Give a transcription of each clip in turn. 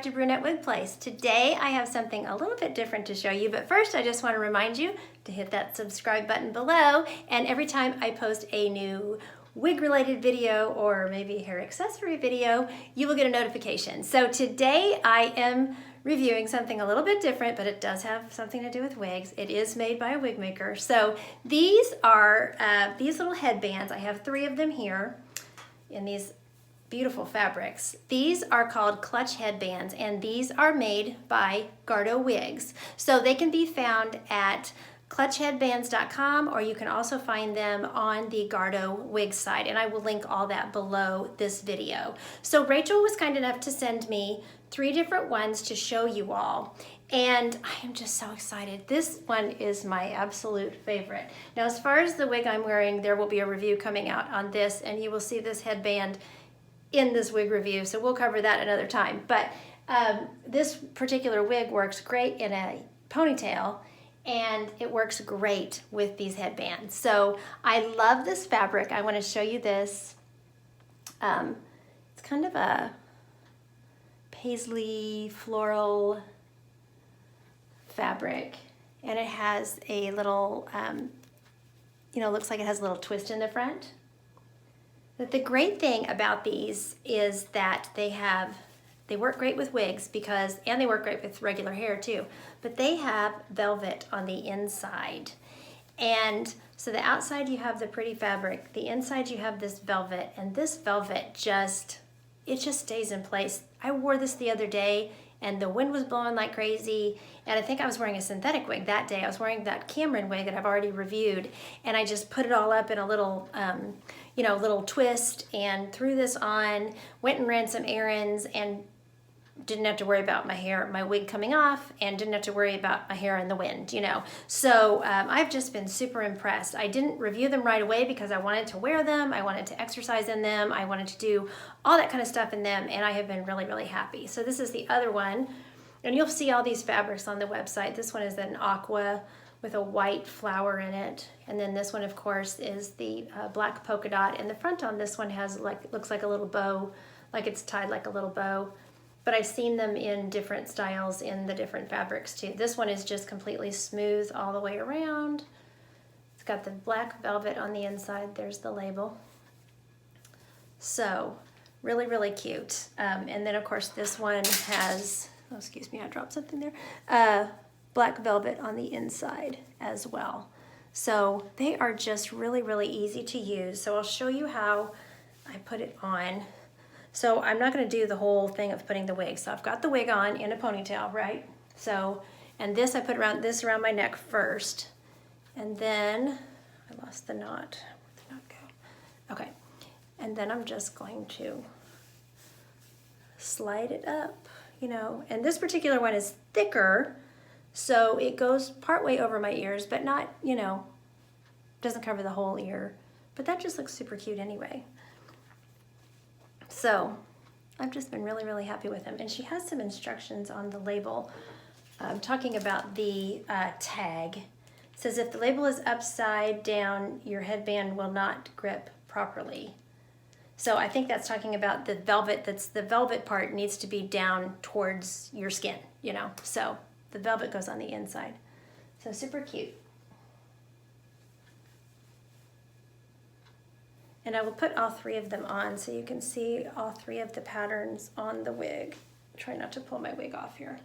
back to Brunette Wig Place. Today I have something a little bit different to show you, but first I just want to remind you to hit that subscribe button below, and every time I post a new wig related video or maybe hair accessory video, you will get a notification. So today I am reviewing something a little bit different, but it does have something to do with wigs. It is made by a wig maker. So these are these little headbands. I have 3 of them here in these beautiful fabrics. These are called clutch headbands, and these are made by Gardeaux Wigs. So they can be found at clutchheadbands.com, or you can also find them on the Gardeaux Wigs site, and I will link all that below this video. So Rachel was kind enough to send me 3 different ones to show you all, and I am just so excited. This one is my absolute favorite. Now, as far as the wig I'm wearing, there will be a review coming out on this, and you will see this headband in this wig review, so we'll cover that another time. But this particular wig works great in a ponytail, and it works great with these headbands. So I love this fabric. I want to show you this. It's kind of a paisley floral fabric, and it has a little, looks like it has a little twist in the front. But the great thing about these is that they work great with wigs and they work great with regular hair too, but they have velvet on the inside. And so the outside you have the pretty fabric, the inside you have this velvet, and this velvet just stays in place. I wore this the other day and the wind was blowing like crazy, and I think I was wearing a synthetic wig that day. I was wearing that Cameron wig that I've already reviewed, and I just put it all up in a little little twist and threw this on, went and ran some errands, and didn't have to worry about my wig coming off, and didn't have to worry about my hair in the wind, So I've just been super impressed. I didn't review them right away because I wanted to wear them, I wanted to exercise in them, I wanted to do all that kind of stuff in them, and I have been really, really happy. So this is the other one, and you'll see all these fabrics on the website. This one is an aqua with a white flower in it, and then this one, of course, is the black polka dot, and the front on this one looks like a little bow, like it's tied like a little bow. But I've seen them in different styles in the different fabrics too. This one is just completely smooth all the way around. It's got the black velvet on the inside. There's the label. So really, really cute. And then of course this one has, oh, excuse me, I dropped something there. Black velvet on the inside as well. So they are just really, really easy to use. So I'll show you how I put it on. So I'm not going to do the whole thing of putting the wig. So I've got the wig on in a ponytail, right? So, and this I put around my neck first. And then, I lost the knot. Where'd the knot go? Okay. And then I'm just going to slide it up, And this particular one is thicker, so it goes partway over my ears, but not, doesn't cover the whole ear. But that just looks super cute anyway. So I've just been really, really happy with them. And she has some instructions on the label talking about the tag. It says if the label is upside down, your headband will not grip properly. So I think that's talking about the velvet. The velvet part needs to be down towards your skin, So the velvet goes on the inside. So super cute. And I will put all 3 of them on so you can see all 3 of the patterns on the wig. Try not to pull my wig off here.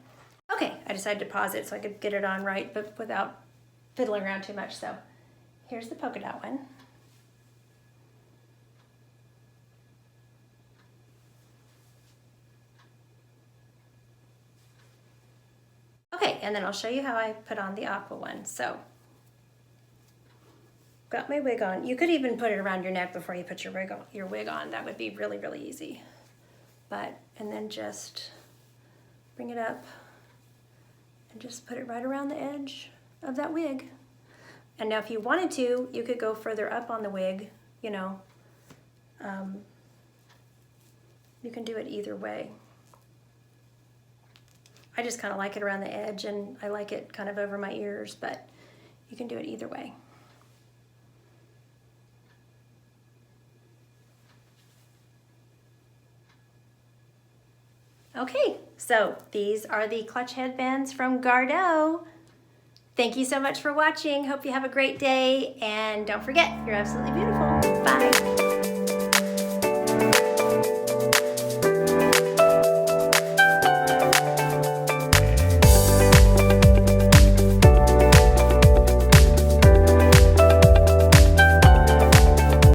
Okay, I decided to pause it so I could get it on right, but without fiddling around too much. So here's the polka dot one. Okay, and then I'll show you how I put on the aqua one. So got my wig on. You could even put it around your neck before you put your wig on. That would be really, really easy. And then just bring it up and just put it right around the edge of that wig. And now if you wanted to, you could go further up on the wig, You can do it either way. I just kind of like it around the edge, and I like it kind of over my ears, but you can do it either way. Okay, so these are the clutch headbands from Gardeaux. Thank you so much for watching. Hope you have a great day, and don't forget, you're absolutely beautiful. Bye.